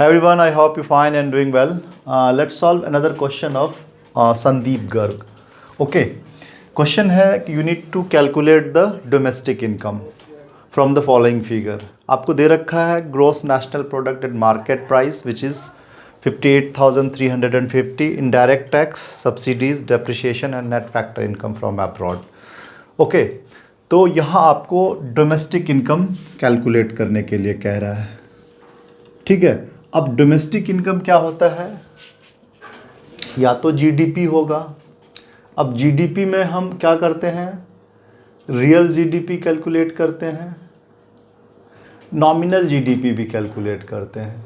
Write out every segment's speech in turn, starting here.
Hi everyone, I hope you're fine and doing well. Let's solve another question of Sandeep Garg. Okay, question है कि you need to calculate the domestic income from the following figure. आपको दे रखा है gross national product at market price which is 58,350, indirect tax, subsidies, depreciation and net factor income from abroad. Okay, तो यहाँ आपको domestic income calculate करने के लिए कह रहा है. ठीक है. अब डोमेस्टिक इनकम क्या होता है? या तो जीडीपी होगा. अब जीडीपी में हम क्या करते हैं? रियल जीडीपी कैलकुलेट करते हैं, नॉमिनल जीडीपी भी कैलकुलेट करते हैं.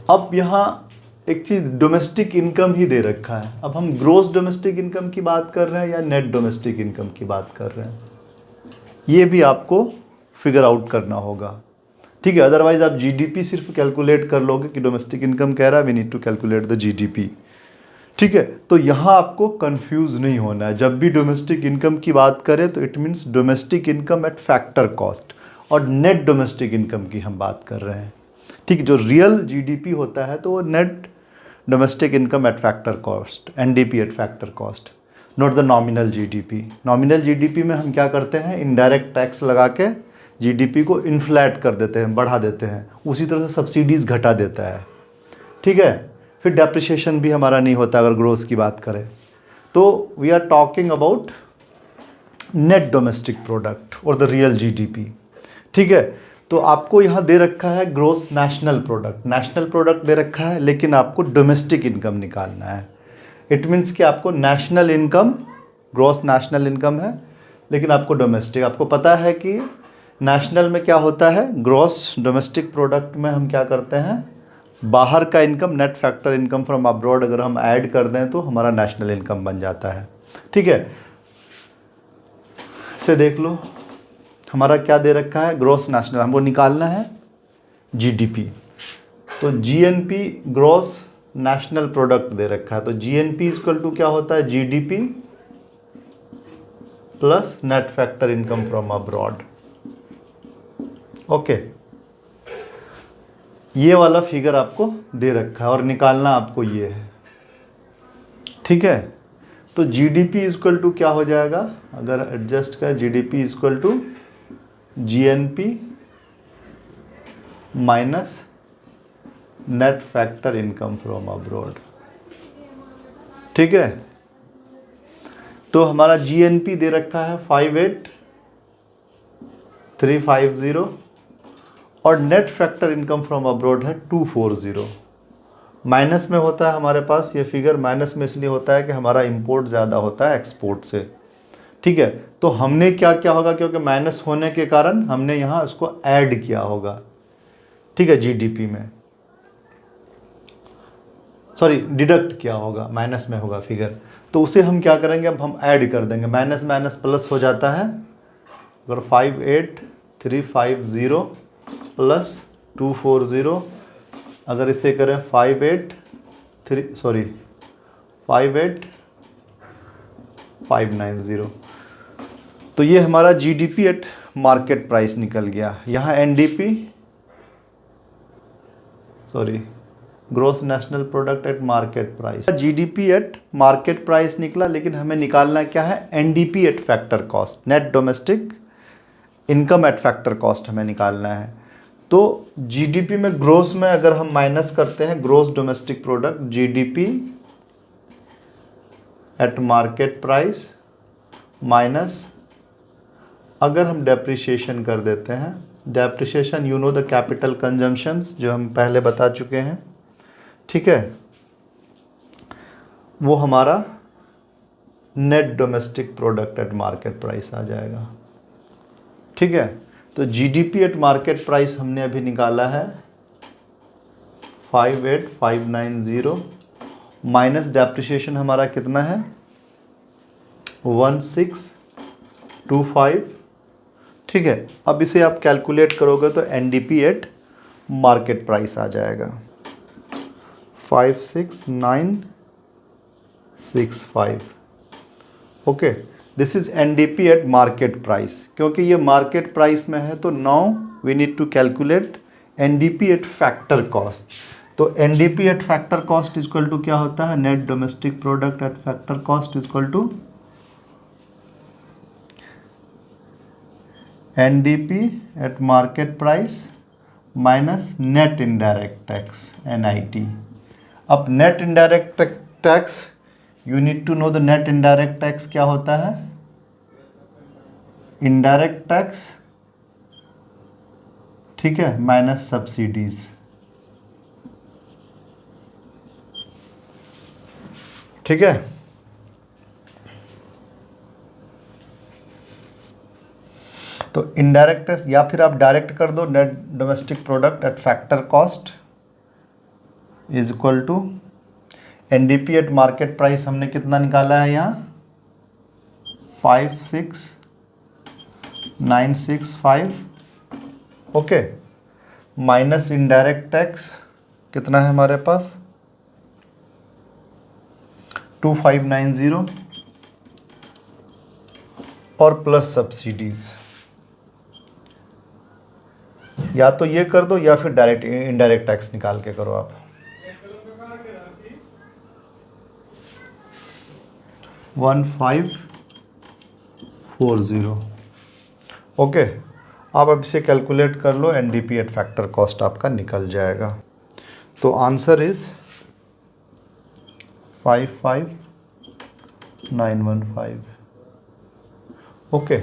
अब यहाँ एक चीज़ डोमेस्टिक इनकम ही दे रखा है. अब हम ग्रोस डोमेस्टिक इनकम की बात कर रहे हैं या नेट डोमेस्टिक इनकम की बात कर रहे हैं, ये भी आपको फिगर आउट करना होगा. ठीक है. अदरवाइज आप जीडीपी सिर्फ कैलकुलेट कर लोगे कि डोमेस्टिक इनकम कह रहा है, we need to calculate the GDP. ठीक है. तो यहाँ आपको कंफ्यूज नहीं होना है. जब भी डोमेस्टिक इनकम की बात करें तो it means domestic income at factor cost, और नेट डोमेस्टिक इनकम की हम बात कर रहे हैं. ठीक है. जो रियल जीडीपी होता है तो वो net domestic income at factor cost, NDP at factor cost, not the nominal GDP. Nominal GDP में हम क्या करते हैं? इनडायरेक्ट टैक्स लगा के जीडीपी को इन्फ्लैट कर देते हैं, बढ़ा देते हैं. उसी तरह से सब्सिडीज़ घटा देता है. ठीक है. फिर डेप्रिसिएशन भी हमारा नहीं होता अगर ग्रोथ की बात करें. तो we are talking about net domestic product और द रियल जीडीपी. ठीक है. तो आपको यहाँ दे रखा है gross national product. National product दे रखा है लेकिन आपको डोमेस्टिक इनकम निकालना है. इट मीन्स कि आपको national income, gross national income है लेकिन आपको डोमेस्टिक, आपको पता है कि नेशनल में क्या होता है, ग्रॉस डोमेस्टिक प्रोडक्ट में हम क्या करते हैं, बाहर का income, net factor income from abroad अगर हम ऐड कर दें तो हमारा नेशनल इनकम बन जाता है. ठीक है. इसे देख लो, हमारा क्या दे रखा है, ग्रॉस नेशनल. हमको निकालना है जीडीपी. तो जीएनपी ग्रॉस नेशनल प्रोडक्ट दे रखा है. तो जीएनपी इक्वल टू क्या होता है, GDP plus net factor income from abroad. Okay. ये वाला फिगर आपको दे रखा है और निकालना आपको ये है. ठीक है. तो जीडीपी इक्वल टू क्या हो जाएगा, अगर एडजस्ट करें, GDP equal to GNP minus net factor income from abroad. ठीक है. तो हमारा जीएनपी दे रखा है 58,350 और net factor income from abroad है 240. माइनस में होता है हमारे पास ये फिगर. माइनस में इसलिए होता है कि हमारा इंपोर्ट ज़्यादा होता है एक्सपोर्ट से. ठीक है. तो हमने क्या क्या होगा, क्योंकि माइनस होने के कारण हमने यहाँ उसको ऐड किया होगा. ठीक है. जीडीपी में, सॉरी, डिडक्ट किया होगा, माइनस में होगा फिगर. तो उसे हम क्या करेंगे, अब हम ऐड कर देंगे. माइनस माइनस प्लस हो जाता है. अगर 58,350 प्लस 240, अगर इसे करें 58,590, तो ये हमारा जीडीपी एट मार्केट प्राइस निकल गया. यहाँ NDP, sorry, gross national product at market price, GDP at market price निकला. लेकिन हमें निकालना क्या है, NDP at factor cost, net domestic income at factor cost हमें निकालना है. तो जीडीपी में ग्रोस में अगर हम माइनस करते हैं gross domestic product, GDP at market price minus, अगर हम डेप्रिसिएशन कर देते हैं, depreciation you know the capital consumptions जो हम पहले बता चुके हैं. ठीक है. वो हमारा net domestic product at market price आ जाएगा. ठीक है. तो जीडीपी एट मार्केट प्राइस हमने अभी निकाला है 58,590 माइनस डेप्रिसिएशन हमारा कितना है 1625. ठीक है. अब इसे आप कैलकुलेट करोगे तो एनडीपी एट मार्केट प्राइस आ जाएगा 56965. Okay. This is NDP at market price, क्योंकि ये मार्केट प्राइस में है तो now we need to calculate NDP at factor cost. तो NDP at factor cost equal to क्या होता है, net domestic product at factor cost equal to NDP at market price minus net indirect tax NIT. अब net indirect tax, you need to know the net indirect tax क्या होता है, indirect tax, ठीक है, minus subsidies. ठीक है, तो indirect tax या फिर आप डायरेक्ट कर दो, net domestic product at factor cost is equal to NDP at market price हमने कितना निकाला है यहाँ 56965, ओके, माइनस इनडायरेक्ट टैक्स कितना है हमारे पास 2590 और प्लस सब्सिडीज। या तो ये कर दो या फिर डायरेक्ट इनडायरेक्ट टैक्स निकाल के करो आप। 1540, ओके। आप अब इसे कैलकुलेट कर लो, एनडीपी एट फैक्टर कॉस्ट आपका निकल जाएगा। तो आंसर इज 55915, ओके।